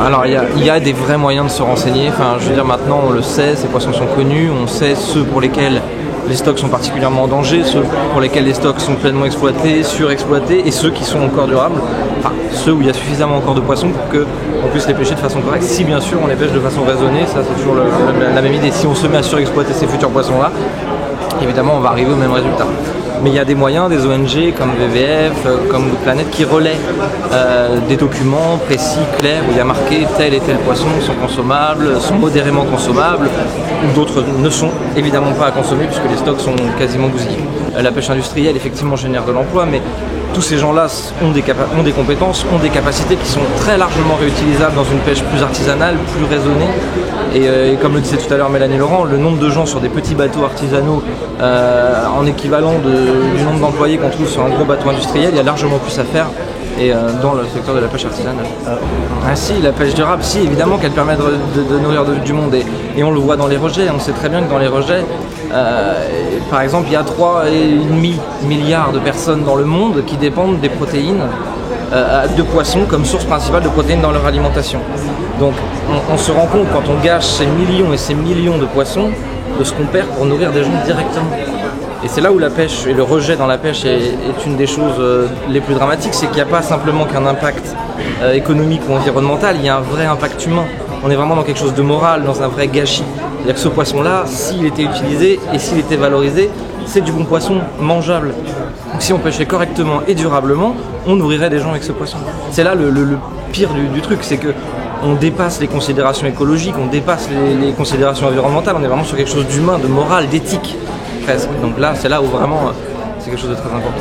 Alors il y a des vrais moyens de se renseigner, enfin je veux dire maintenant on le sait, ces poissons sont connus, on sait ceux pour lesquels les stocks sont particulièrement en danger, ceux pour lesquels les stocks sont pleinement exploités, surexploités et ceux qui sont encore durables, enfin ceux où il y a suffisamment encore de poissons pour qu'on puisse les pêcher de façon correcte, si bien sûr on les pêche de façon raisonnée, ça c'est toujours la même idée, si on se met à surexploiter ces futurs poissons là, évidemment on va arriver au même résultat. Mais il y a des moyens, des ONG comme WWF, comme Good Planet qui relaient des documents précis, clairs, où il y a marqué tel et tel poisson sont consommables, sont modérément consommables, ou d'autres ne sont évidemment pas à consommer puisque les stocks sont quasiment bousillés. La pêche industrielle effectivement génère de l'emploi, mais tous ces gens-là ont des compétences, ont des capacités qui sont très largement réutilisables dans une pêche plus artisanale, plus raisonnée. Et comme le disait tout à l'heure Mélanie Laurent, le nombre de gens sur des petits bateaux artisanaux en équivalent du nombre d'employés qu'on trouve sur un gros bateau industriel, il y a largement plus à faire et dans le secteur de la pêche artisanale. Ah si, la pêche durable, si, évidemment qu'elle permet de nourrir du monde et on le voit dans les rejets, on sait très bien que dans les rejets, par exemple, il y a 3,5 milliards de personnes dans le monde qui dépendent des protéines de poissons comme source principale de protéines dans leur alimentation. Donc on se rend compte quand on gâche ces millions et ces millions de poissons de ce qu'on perd pour nourrir des gens directement. Et c'est là où la pêche et le rejet dans la pêche est une des choses les plus dramatiques, c'est qu'il n'y a pas simplement qu'un impact économique ou environnemental, il y a un vrai impact humain. On est vraiment dans quelque chose de moral, dans un vrai gâchis. C'est-à-dire que ce poisson-là, s'il était utilisé et s'il était valorisé, c'est du bon poisson mangeable. Donc si on pêchait correctement et durablement, on nourrirait des gens avec ce poisson. C'est là le pire du truc, c'est que on dépasse les considérations écologiques, on dépasse les considérations environnementales, on est vraiment sur quelque chose d'humain, de moral, d'éthique presque. Donc là, c'est là où vraiment c'est quelque chose de très important.